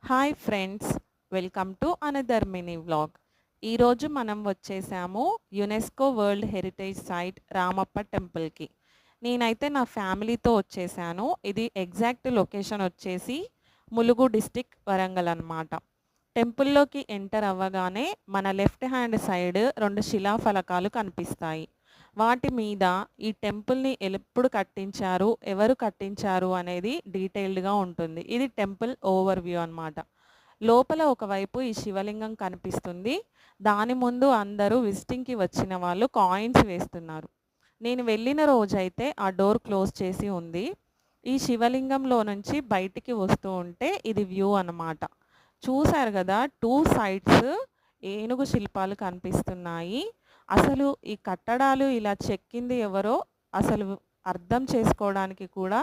Hi friends, welcome to another mini vlog. ఈరోజు మనం వచ్చేసాము UNESCO world heritage site Ramappa టెంపుల్కి. నేనైతే నా ఫ్యామిలీతో వచ్చేసాను. ఇది ఎగ్జాక్ట్ లొకేషన్ వచ్చేసి ములుగు డిస్టిక్ వరంగల్ అనమాట. టెంపుల్లోకి ఎంటర్ అవ్వగానే మన లెఫ్ట్ హ్యాండ్ సైడ్ 2 శిలాఫలకాలు కనిపిస్తాయి. వాటి మీద ఈ టెంపుల్‌ని ఎప్పుడు కట్టించారు, ఎవరు కట్టించారు అనేది డీటెయిల్డ్‌గా ఉంటుంది. ఇది టెంపుల్ ఓవర్‌వ్యూ అనమాట. లోపల ఒకవైపు ఈ శివలింగం కనిపిస్తుంది. దాని ముందు అందరూ విజిటింగ్‌కి వచ్చిన వాళ్ళు కాయిన్స్ వేస్తున్నారు. నేను వెళ్ళిన రోజైతే ఆ డోర్ క్లోజ్ చేసి ఉంది. ఈ శివలింగంలో నుంచి బయటికి వస్తూ ఉంటే ఇది వ్యూ అనమాట. చూసారు గదా! 2 సైడ్స్ ఏనుగు శిల్పాలు కనిపిస్తున్నాయి. అసలు ఈ కట్టడాలు ఇలా చెక్కింది ఎవరో అసలు అర్థం చేసుకోవడానికి కూడా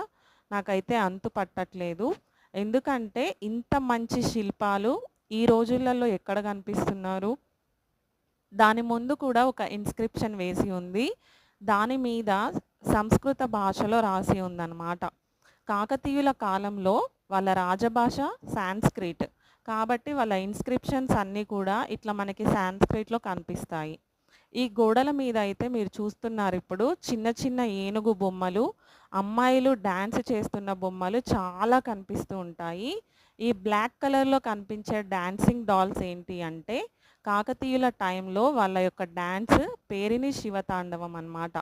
నాకైతే అంతు పట్టట్లేదు. ఎందుకంటే ఇంత మంచి శిల్పాలు ఈ రోజులలో ఎక్కడ కనిపిస్తున్నారు? దాని ముందు కూడా ఒక ఇన్‌స్క్రిప్షన్ వేసి ఉంది. దాని మీద సంస్కృత భాషలో రాసి ఉందన్నమాట. కాకతీయుల కాలంలో వాళ్ళ రాజభాష సాంస్క్రిట్. కాబట్టి వాళ్ళ ఇన్‌స్క్రిప్షన్స్ అన్నీ కూడా ఇట్లా మనకి సాంస్క్రిట్‌లో కనిపిస్తాయి. ఈ గోడల మీద అయితే మీరు చూస్తున్నారిప్పుడు చిన్న చిన్న ఏనుగు బొమ్మలు, అమ్మాయిలు డాన్స్ చేస్తున్న బొమ్మలు చాలా కనిపిస్తూ ఉంటాయి. ఈ బ్లాక్ కలర్‌లో కనిపించే డాన్సింగ్ డాల్స్ ఏంటి అంటే, కాకతీయుల టైంలో వాళ్ళ యొక్క డాన్స్ పేరిణి శివతాండవం అన్నమాట.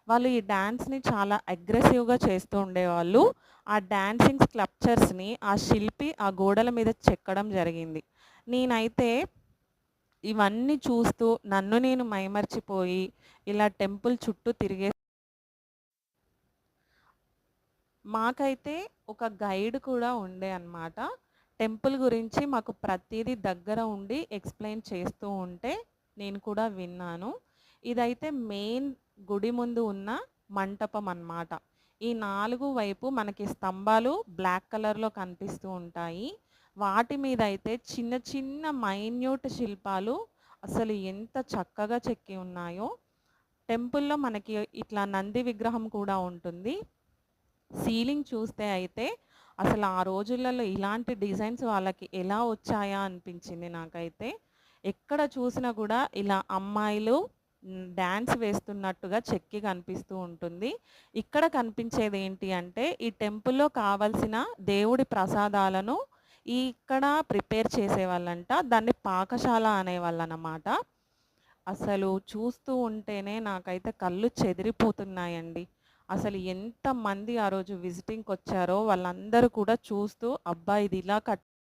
వాళ్ళు ఈ డాన్స్‌ని చాలా అగ్రెసివ్‌గా చేస్తూ ఉండేవాళ్ళు. ఆ డాన్సింగ్ స్కల్ప్చర్స్‌ని ఆ శిల్పి ఆ గోడల మీద చెక్కడం జరిగింది. నేనైతే ఇవన్నీ చూస్తూ నన్ను నేను మైమర్చిపోయి ఇలా టెంపుల్ చుట్టూ మాకైతే ఒక గైడ్ కూడా ఉండే అన్నమాట. టెంపుల్ గురించి మాకు ప్రతీదీ దగ్గర ఉండి ఎక్స్‌ప్లెయిన్ చేస్తూ ఉంటే నేను కూడా విన్నాను. ఇదైతే మెయిన్ గుడి ముందు ఉన్న మంటపం అన్నమాట. ఈ 4 వైపు మనకి స్తంభాలు బ్లాక్ కలర్‌లో కనిపిస్తూ ఉంటాయి. వాటి మీద అయితే చిన్న చిన్న మైన్యూట్ శిల్పాలు అసలు ఎంత చక్కగా చెక్కి ఉన్నాయో. టెంపుల్‌లో మనకి ఇట్లా నంది విగ్రహం కూడా ఉంటుంది. సీలింగ్ చూస్తే అయితే అసలు ఆ రోజులలో ఇలాంటి డిజైన్స్ వాళ్ళకి ఎలా వచ్చాయా అనిపించింది నాకైతే. ఎక్కడ చూసినా కూడా ఇలా అమ్మాయిలు డాన్స్ వేస్తున్నట్టుగా చెక్కి కనిపిస్తూ ఉంటుంది. ఇక్కడ కనిపించేది ఏంటి అంటే ఈ టెంపుల్‌లో కావాల్సిన దేవుడి ప్రసాదాలను ఇక్కడ ప్రిపేర్ చేసేవాళ్ళంట. దాన్ని పాకశాల అనేవాళ్ళనమాట. అసలు చూస్తూ ఉంటేనే నాకైతే కళ్ళు చెదిరిపోతున్నాయండి. అసలు ఎంతమంది ఆ రోజు విజిటింగ్‌కొచ్చారో వాళ్ళందరూ కూడా చూస్తూ, అబ్బా! ఇది ఇలా